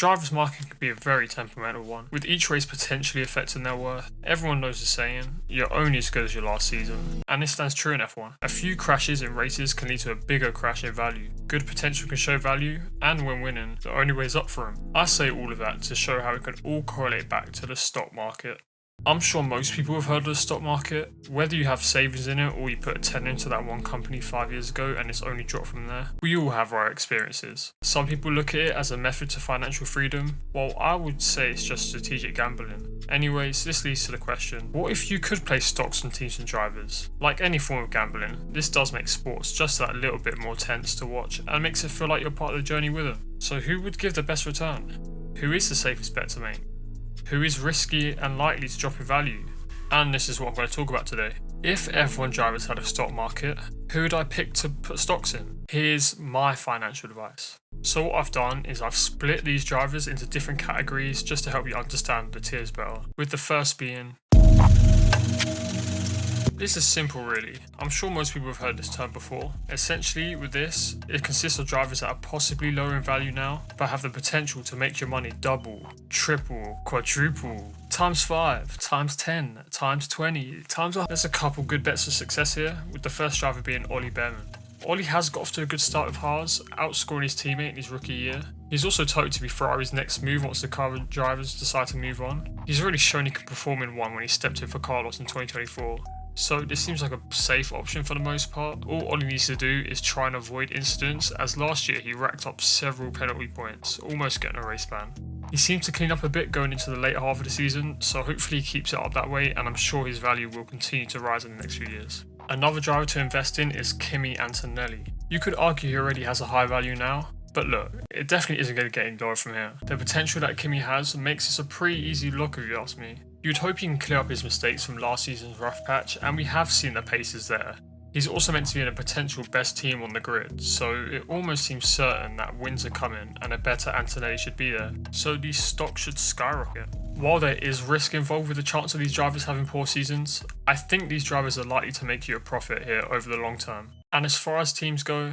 driver's market can be a very temperamental one, with each race potentially affecting their worth. Everyone knows the saying, you're only as good as your last season, and this stands true in F1. A few crashes in races can lead to a bigger crash in value. Good potential can show value, and when winning, the only way is up for him. I say all of that to show how it can all correlate back to the stock market. I'm sure most people have heard of the stock market, whether you have savings in it or you put a 10 into that one company 5 years ago and it's only dropped from there. We all have our experiences. Some people look at it as a method to financial freedom, while I would say it's just strategic gambling. Anyways, this leads to the question, what if you could play stocks on teams and drivers? Like any form of gambling, this does make sports just that little bit more tense to watch and makes it feel like you're part of the journey with them. So who would give the best return? Who is the safest bet to make? Who is risky and likely to drop in value? And this is what I'm going to talk about today. If F1 drivers had a stock market, who would I pick to put stocks in? Here's my financial advice. So what I've done is I've split these drivers into different categories just to help you understand the tiers better, with the first being... This is simple really. I'm sure most people have heard this term before. Essentially with this, it consists of drivers that are possibly lower in value now, but have the potential to make your money double, triple, quadruple, times 5, times 10, times 20, times 100. There's a couple good bets for success here, with the first driver being Ollie Behrman. Ollie has got off to a good start with Haas, outscoring his teammate in his rookie year. He's also touted to be Ferrari's next move once the current drivers decide to move on. He's already shown he can perform in one when he stepped in for Carlos in 2024. So this seems like a safe option for the most part. All Ollie needs to do is try and avoid incidents, as last year he racked up several penalty points, almost getting a race ban. He seemed to clean up a bit going into the later half of the season, so hopefully he keeps it up that way, and I'm sure his value will continue to rise in the next few years. Another driver to invest in is Kimi Antonelli. You could argue he already has a high value now, but look, it definitely isn't going to get any lower from here. The potential that Kimi has makes this a pretty easy look if you ask me. You'd hope he can clear up his mistakes from last season's rough patch, and we have seen the paces there. He's also meant to be in a potential best team on the grid, so it almost seems certain that wins are coming and a better Antonelli should be there, so these stocks should skyrocket. While there is risk involved with the chance of these drivers having poor seasons, I think these drivers are likely to make you a profit here over the long term. And as far as teams go,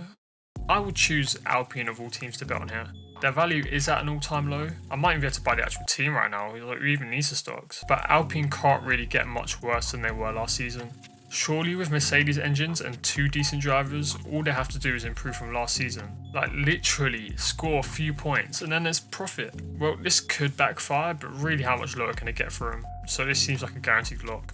I would choose Alpine of all teams to bet on here. Their value is at an all-time low. I might even be able to buy the actual team right now, or even these stocks. But Alpine can't really get much worse than they were last season. Surely with Mercedes engines and 2 decent drivers, all they have to do is improve from last season. Like literally score a few points and then there's profit. Well, this could backfire, but really how much lower can it get for them? So this seems like a guaranteed lock.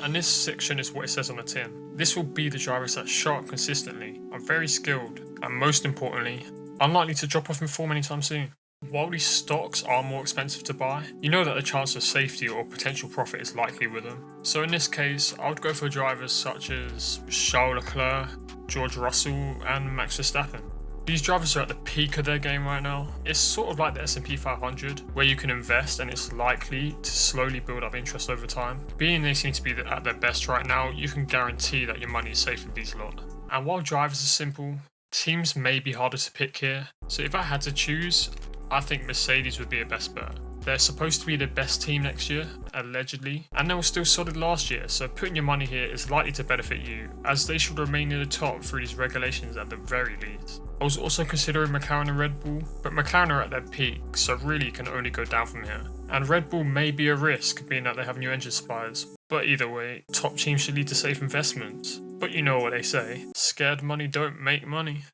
And this section is what it says on the tin. This will be the drivers that show up consistently, are very skilled, and most importantly, unlikely to drop off in form anytime soon. While these stocks are more expensive to buy, you know that the chance of safety or potential profit is likely with them. So in this case, I would go for drivers such as Charles Leclerc, George Russell and Max Verstappen. These drivers are at the peak of their game right now. It's sort of like the S&P 500, where you can invest and it's likely to slowly build up interest over time. Being they seem to be at their best right now, you can guarantee that your money is safe with these lot. And while drivers are simple, teams may be harder to pick here. So if I had to choose, I think Mercedes would be a best bet. They're supposed to be the best team next year, allegedly, and they were still solid last year, so putting your money here is likely to benefit you, as they should remain near the top through these regulations at the very least. I was also considering McLaren and Red Bull, but McLaren are at their peak, so really it can only go down from here. And Red Bull may be a risk, being that they have new engine suppliers, but either way, top teams should lead to safe investments. But you know what they say, scared money don't make money.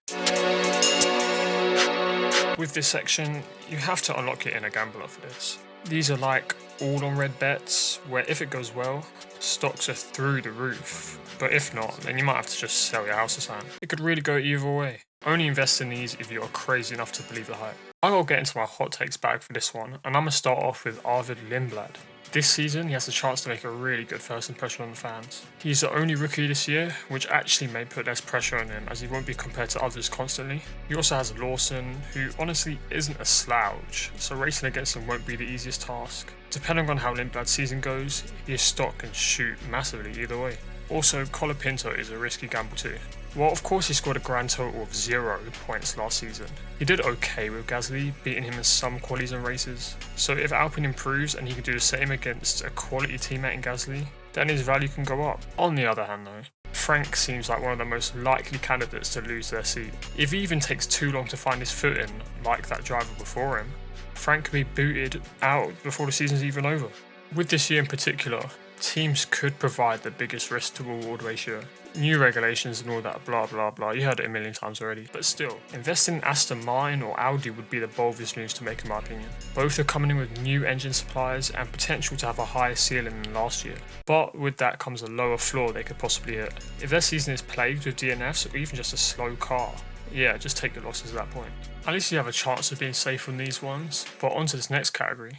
With this section, you have to unlock your inner gambler for this. These are like all on red bets, where if it goes well, stocks are through the roof. But if not, then you might have to just sell your house or something. It could really go either way. Only invest in these if you're crazy enough to believe the hype. I'm gonna get into my hot takes bag for this one, and I'm gonna start off with Arvid Lindblad. This season, he has a chance to make a really good first impression on the fans. He's the only rookie this year, which actually may put less pressure on him as he won't be compared to others constantly. He also has Lawson, who honestly isn't a slouch, so racing against him won't be the easiest task. Depending on how Lindblad's season goes, his stock can shoot massively either way. Also, Colapinto is a risky gamble too. Well, of course he scored a grand total of 0 points last season. He did okay with Gasly, beating him in some qualies and races. So if Alpine improves and he can do the same against a quality teammate in Gasly, then his value can go up. On the other hand though, Frank seems like one of the most likely candidates to lose their seat. If he even takes too long to find his footing, like that driver before him, Frank could be booted out before the season's even over. With this year in particular, teams could provide the biggest risk to reward ratio. New regulations and all that blah blah blah, you heard it a million times already. But still, investing in Aston Martin or Audi would be the boldest moves to make in my opinion. Both are coming in with new engine suppliers and potential to have a higher ceiling than last year. But with that comes a lower floor they could possibly hit. If their season is plagued with DNFs or even just a slow car, yeah, just take the losses at that point. At least you have a chance of being safe on these ones. But on to this next category.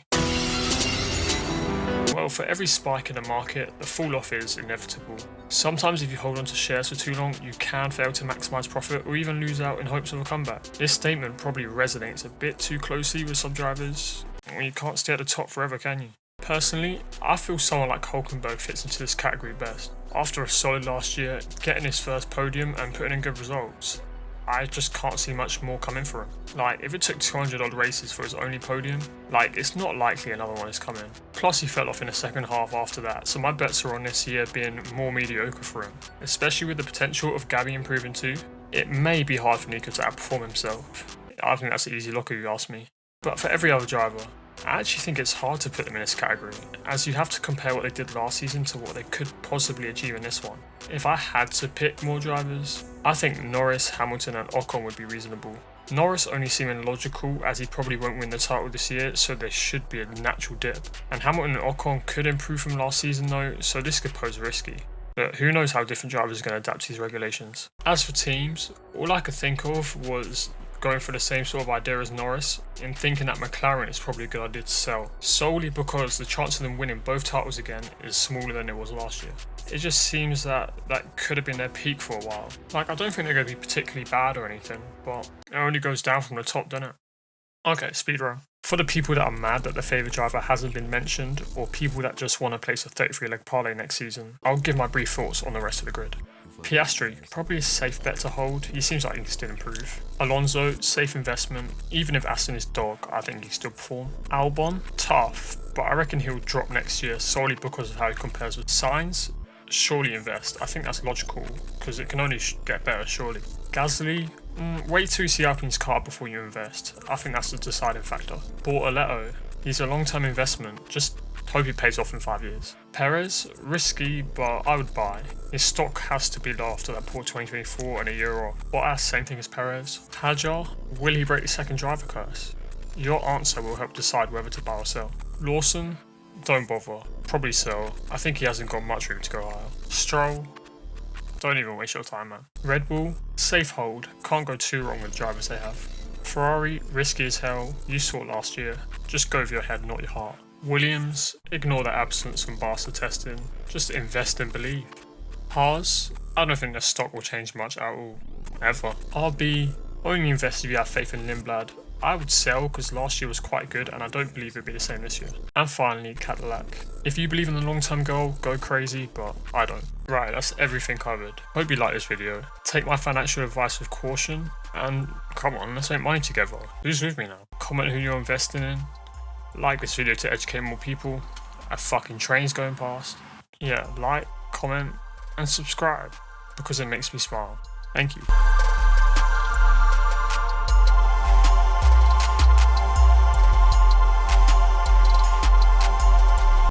Well, for every spike in the market, the fall off is inevitable. Sometimes if you hold on to shares for too long, you can fail to maximise profit or even lose out in hopes of a comeback. This statement probably resonates a bit too closely with some drivers. Well, you can't stay at the top forever, can you? Personally, I feel someone like Hulkenberg fits into this category best. After a solid last year, getting his first podium and putting in good results, I just can't see much more coming for him. Like, if it took 200 odd races for his only podium, like, it's not likely another one is coming. Plus, he fell off in the second half after that, so my bets are on this year being more mediocre for him. Especially with the potential of Gabby improving too. It may be hard for Nico to outperform himself. I think that's an easy lock if you ask me. But for every other driver, I actually think it's hard to put them in this category, as you have to compare what they did last season to what they could possibly achieve in this one. If I had to pick more drivers, I think Norris, Hamilton and Ocon would be reasonable. Norris only seeming logical as he probably won't win the title this year, so there should be a natural dip. And Hamilton and Ocon could improve from last season though, so this could pose risky. But who knows how different drivers are going to adapt to these regulations. As for teams, all I could think of was going for the same sort of idea as Norris, in thinking that McLaren is probably a good idea to sell, solely because the chance of them winning both titles again is smaller than it was last year. It just seems that could have been their peak for a while. Like, I don't think they're going to be particularly bad or anything, but it only goes down from the top, doesn't it? Okay, speed row. For the people that are mad that their favourite driver hasn't been mentioned, or people that just want to place a 33-leg parlay next season, I'll give my brief thoughts on the rest of the grid. Piastri, probably a safe bet to hold, he seems like he can still improve. Alonso, safe investment, even if Aston is dog, I think he can still perform. Albon, tough, but I reckon he'll drop next year solely because of how he compares with Sainz. Surely invest, I think that's logical, because it can only get better surely. Gasly, wait till you see Alpine's car before you invest, I think that's the deciding factor. Bortoleto, he's a long-term investment, just hope he pays off in 5 years. Perez, risky, but I would buy. His stock has to be low after that poor 2024 and a year off. Bottas, same thing as Perez. Hadjar, will he break the second driver curse? Your answer will help decide whether to buy or sell. Lawson, don't bother. Probably sell. I think he hasn't got much room to go higher. Stroll, don't even waste your time, man. Red Bull, safe hold. Can't go too wrong with the drivers they have. Ferrari, risky as hell. You saw it last year. Just go with your head, not your heart. Williams, ignore the absence from Barca testing. Just invest and believe. Haas, I don't think their stock will change much at all. Ever. RB, only invest if you have faith in Lindblad. I would sell because last year was quite good and I don't believe it'll be the same this year. And finally, Cadillac. If you believe in the long-term goal, go crazy, but I don't. Right, that's everything covered. Hope you like this video. Take my financial advice with caution, and come on, let's make money together. Who's with me now? Comment who you're investing in. Like this video to educate more people. A fucking train's going past. Yeah, like, comment, and subscribe because it makes me smile. Thank you.